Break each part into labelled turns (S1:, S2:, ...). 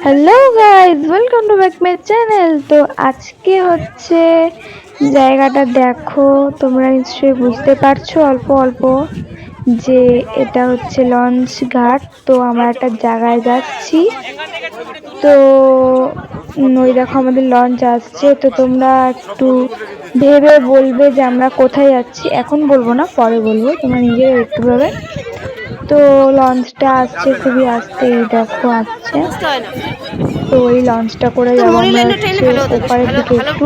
S1: Hello guys, welcome to back my channel. তো আজকে হচ্ছে জায়গাটা দেখো, তোমরা নিশ্চয়ই বুঝতে পারছো অল্প অল্প যে এটা হচ্ছে লঞ্চ ঘাট। তো আমরা একটা জায়গায় যাচ্ছি, তো ওই দেখো আমাদের লঞ্চ আসছে। তো তোমরা একটু ভেবে বলবে যে আমরা কোথায় যাচ্ছি। এখন বলবো না, পরে বলবো, তোমরা নিজেরা একটু ভাবে। তো লঞ্চটা আসছে খুবই আস্তে, এই দেখো আসছে। তো ওই লঞ্চটা করে যাবো আমরা হচ্ছে ওপারের দিকে একটু।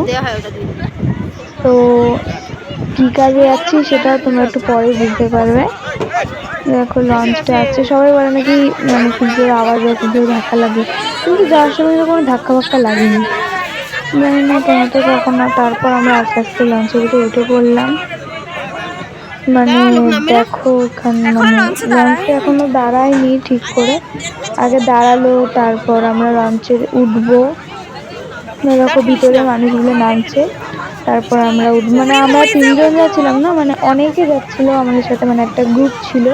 S1: তো কি কাজে যাচ্ছি সেটাও তোমরা একটু পরে বুঝতে পারবে। দেখো লঞ্চটা আসছে, সবাই বলে নাকি মানে খুব জোরে আওয়াজ হয়, খুব জোরে ধাক্কা লাগে, কিন্তু যাওয়ার সময় তো কোনো ধাক্কা ফাক্কা লাগেনি, জানি না তোমাদের কখন। তারপর আমরা আস্তে আস্তে লঞ্চের ভিতরে উঠে পড়লাম। মানে দেখো এখানে মানে লঞ্চটা এখনো দাঁড়ায়নি ঠিক করে, আগে দাঁড়ালো তারপর আমরা লঞ্চে উঠবো। দেখো ভিতরে মানুষগুলো নামছে, তারপর আমরা উঠবো। মানে আমরা 3 জন যাচ্ছিলাম না, মানে অনেকে যাচ্ছিল আমাদের সাথে, মানে একটা গ্রুপ ছিল,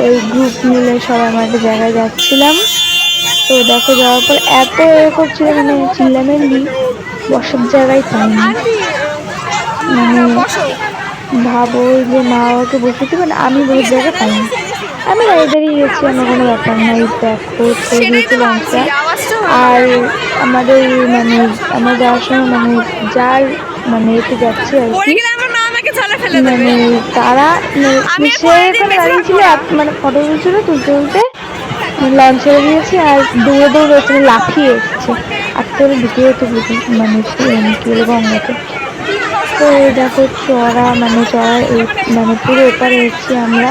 S1: ওই গ্রুপ মিলে সবাই আমরা একটা জায়গায় যাচ্ছিলাম। তো দেখো যাওয়ার পর এত করছিল, মানে চিল্লামেল্লি, বসার জায়গায় পাইনি। মানে ভাবো যে মা বাবাকে বসে দিবে, মানে আমি বসার জায়গা পাইনি, আমি দাঁড়িয়ে দাঁড়িয়ে গেছি, আমার কোনো ব্যাপার নাই। দেখো ছেড়ে দিয়েছে লঞ্চটা। আর আমাদের মানে আমরা যাওয়ার সময় মানে যার মানে এতে যাচ্ছি আর কি, মানে তারা সে এখানে দাঁড়িয়ে ছিল, মানে ফটো তুলছিল, তুলতে তুলতে লঞ্চ ছেড়ে দিয়েছে আর দৌড়ে দৌড়ে এসে লাফিয়ে এসছে, আর তোর ঢুকে যেত মানে কি বলে গঙ্গাতে। তো দেখো চড়া মানে চড়ার এই মানে পুরো এপারে এসেছি আমরা।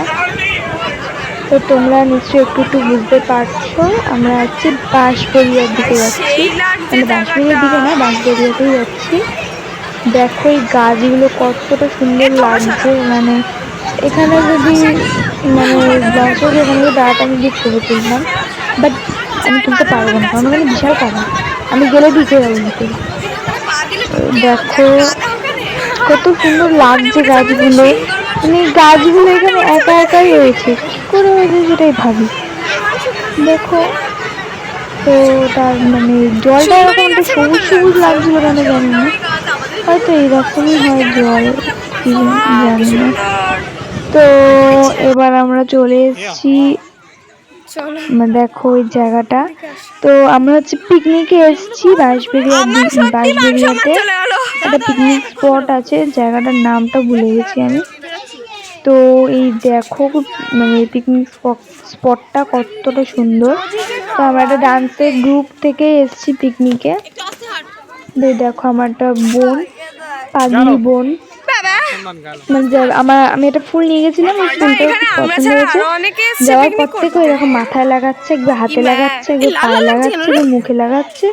S1: তো তোমরা নিশ্চয়ই একটু একটু বুঝতে পারছো, আমরা হচ্ছে বাঁশবেড়িয়ার দিকে যাচ্ছি, মানে বাঁশবেড়িয়ার দিকে না, বাঁশবেড়িয়াতেই যাচ্ছি। দেখো এই গাছগুলো কতটা সুন্দর লাগছে, মানে এখানে যদি মানে লঞ্চের এখানে দাঁড়াতে আমি গিয়ে ছবি তুললাম, বাট আমি তুলতে পারবো না, কারণ ওখানে বিশাল কাদা, আমি গেলে ঢুকে যাবো ভিতরে। দেখো কত সুন্দর লাগছে গাছগুলো, মানে গাছগুলো এখানে একা একাই রয়েছে, কি করে হয়েছে সেটাই ভাবি। দেখো তো তার মানে জলটা এরকম একটা সবুজ সবুজ লাগছিল কেন জানি না, হয়তো এইরকমই হয় জল, কি জানি না। তো এবার আমরা চলে এসেছি, দেখো ওই জায়গাটা। তো আমরা হচ্ছে পিকনিকে এসেছি বাঁশবেড়িয়াতে একটা পিকনিক স্পট আছে, জায়গাটার নামটা ভুলে গেছি আমি। তো এই দেখো মানে পিকনিক স্পটটা কতটা সুন্দর। তো আমরা একটা ডান্সের গ্রুপ থেকে এসেছি পিকনিকে। দেখো আমার একটা বোন, পাগলি বোন, মানে আমি একটা ফুল নিয়ে গেছিলাম, ওই ফুলটা খুব পছন্দ হয়েছে। যাওয়ার পর থেকে এরকম মাথায় লাগাচ্ছে, একবার হাতে লাগাচ্ছে, একবার পায়ে লাগাচ্ছে, একবার মুখে লাগাচ্ছে,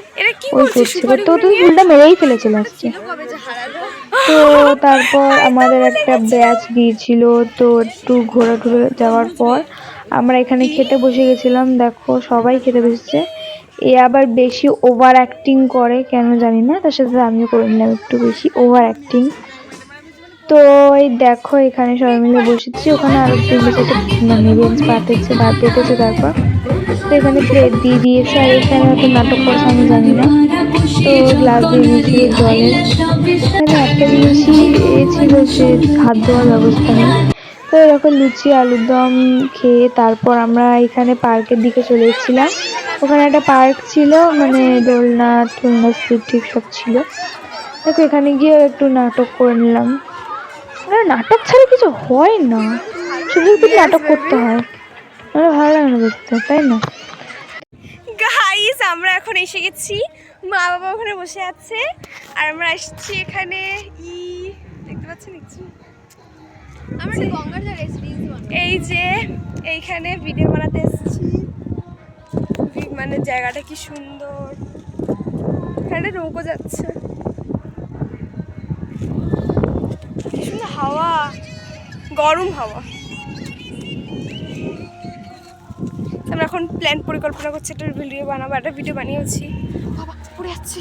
S1: ওই করছিল। তো তুমি ফুলটা মেরেই ফেলেছিল আসছে। তো তারপর আমাদের একটা ব্যাচ দিয়েছিল, তো একটু ঘোরা ঘুরে যাওয়ার পর আমরা এখানে খেতে বসে গেছিলাম। দেখো সবাই খেতে বসেছে, এ আবার বেশি ওভার অ্যাক্টিং করে কেন জানি না, তার সাথে আমিও করে নিলাম একটু বেশি ওভার অ্যাক্টিং। তো এই দেখো এখানে সবাই মিলে বসেছি, ওখানে আরো 3-4টা মানে বেঞ্চ পাতেছে, ভাত পেতেছে। তারপর তো এখানে প্লেট দিয়ে দিয়েছে, আর এখানে হয়তো নাটক করছে আমি জানি না। তো গ্লাস দিয়ে দিয়েছিল জলের, এখানে একটা জিনিসই ছিল যে হাত ধোয়ার ব্যবস্থা নেই। তো এরকম লুচি আলুর দম খেয়ে তারপর আমরা এখানে পার্কের দিকে চলে এসেছিলাম। ওখানে একটা পার্ক ছিল, মানে দোলনা টোলনা স্লিপ ঠিক সব ছিল। দেখো এখানে গিয়ে একটু নাটক করে নিলাম, নাটক ছাড়া কিছু হয় না, শুধু শুধু নাটক করতে হয়, আমার ভালো লাগে না দেখতে, তাই না?
S2: গাইস আমরা এখন এসে গেছি, মা বাবা ওখানে বসে আছে আর আমরা আসছি এখানে। দেখতে পাচ্ছেন এই যে এইখানে ভিডিও বানাতে এসেছি, মানে জায়গাটা কি সুন্দর, এখানে নৌকো যাচ্ছে, কি সুন্দর হাওয়া, গরম হাওয়া। আমরা এখন প্ল্যান পরিকল্পনা করছি, একটা ভিডিও বানাবো, একটা ভিডিও বানিয়েছি। বাবা পড়ে যাচ্ছে।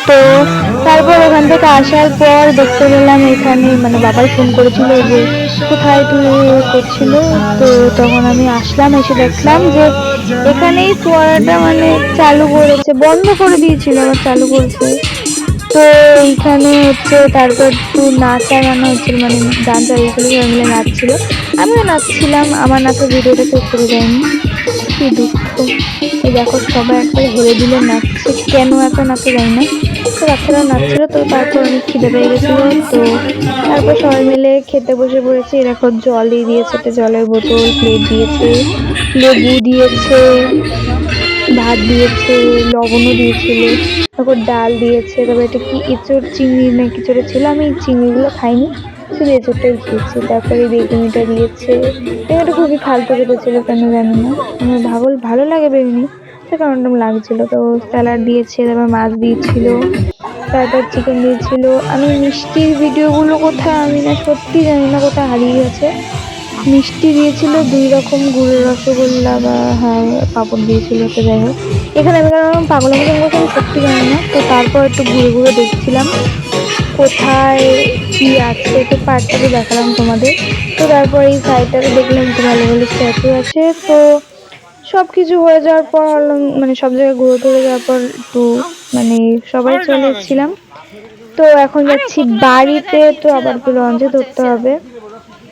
S1: তো তারপর ওখান থেকে আসার পর দেখতে পেলাম এখানে মানে বাবাই ফোন করেছিল যে কোথায় তুই করছিল, তো তখন আমি আসলাম, এসে দেখলাম যে এখানেই ফোয়ারাটা মানে চালু করেছে, বন্ধ করে দিয়েছিল আবার চালু করেছে। তো এইখানে হচ্ছে তারপর একটু নাচা গানা হচ্ছিল, মানে গান চালিয়েছিল, সবাই মিলে নাচছিল, আমিও নাচছিলাম, আমার নাচের ভিডিওটা কেউ করে দেয়নি, কি দুঃখ। এই দেখো সবাই একবার হেরে দিলে নাচছে, কেন এত নাচে যায় না। তো বাচ্চারা নাচছিল, তো তারপর অনেক খিদে পেয়ে গেছিলো, তো তারপর সবাই মিলে খেতে বসে পড়েছি। এরকম জলই দিয়েছে, একটা জলের বোতল, প্লেট দিয়েছে, লেবু দিয়েছে, ভাত দিয়েছে, লবণও দিয়েছিল, তারপর ডাল দিয়েছে, তারপর এটা কি এঁচোড় চিংড়ি না কিছুটা ছিল, আমি চিংড়িগুলো খাইনি, শুধু এঁচোড়টাই খেয়েছি। তারপরে বেগুনিটা দিয়েছে, বেগুনিটা খুবই ফালতু খেতে ছিল, কেন জানি না, আমার ভালো ভালো লাগে বেগুনি, তো কেমন কেমন লাগছিল। তো স্যালাড দিয়েছে, তারপর মাছ দিয়েছিল, তারপর চিকেন দিয়েছিল। আমি মিষ্টির ভিডিওগুলো কোথায়, আমি না সত্যি জানি না কোথায় হারিয়ে গেছে। মিষ্টি দিয়েছিল 2 রকম, গুড়ের রসগোল্লা বা হ্যাঁ পাঁপড় দিয়েছিল, তো যাই হোক। এখানে আমি কারণ পাগলের মতন বসে, আমি সত্যি জানি না। তো তারপর একটু ঘুরে ঘুরে দেখছিলাম কোথায় কি আছে, তো পার্কটাকে দেখালাম তোমাদের। তো তারপর এই সাইডটাতে দেখলাম একটু ভালো ভালো স্ট্যাচু আছে। তো সব কিছু হয়ে যাওয়ার পর মানে সব জায়গায় ঘুরে টুরে যাওয়ার পর একটু মানে সবাই চলে এসেছিলাম। তো এখন যাচ্ছি বাড়িতে, তো আবার একটু লঞ্চে ধরতে হবে।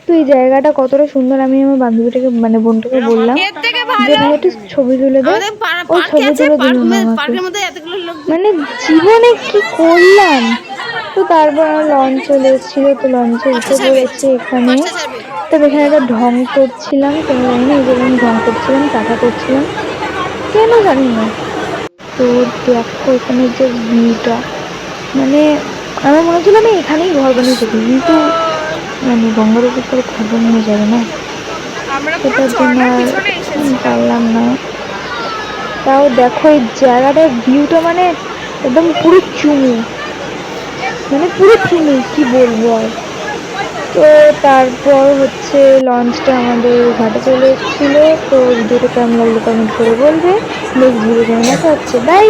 S1: তো এই জায়গাটা কতটা সুন্দর, আমি আমার বান্ধবীটাকে মানে বোনটাকে বললাম
S2: এর থেকে
S1: যে
S2: ভালো
S1: ভাই একটু ছবি তুলে দে,
S2: আমাদের
S1: ওই
S2: পার্কে
S1: ছবি
S2: আছে,
S1: তুলে দিল না আমাকে,
S2: পার্কের মধ্যে এতগুলো লোক।
S1: মানে জীবনে কি করলাম। তো তারপর আমার লঞ্চ চলে এসেছিল, তো লঞ্চে উঠে পড়েছি এখানে। তো এখানে একটা ঢং করছিলাম, কেন জানি না, এই যে আমি ঢং করছিলাম, টাকা করছিলাম, কেন জানি না। তো দেখো এখানে যে ভিউটা, মানে আমার মনে হচ্ছিল আমি এখানেই ঘর বানিয়ে থাকি, কিন্তু মানে গঙ্গার উপর তো ঘর বানানো যাবে না,
S2: আমরা পুরো
S1: সেটার জন্য
S2: ঝর্ণার
S1: আর
S2: পিছনে এসেছিলাম।
S1: পারলাম না। তাও দেখো এই জায়গাটার ভিউটা মানে একদম পুরো চুমু, মানে পুরো চুমু, কি বলবো আর। তো তারপর হচ্ছে লঞ্চটা আমাদের ঘাটে চলে এসেছিল। তো ভিডিওটা কেমন লাগলো কমেন্ট করে বলবে, নেক্সট ভিডিও যেমন দেখা হচ্ছে, বাই।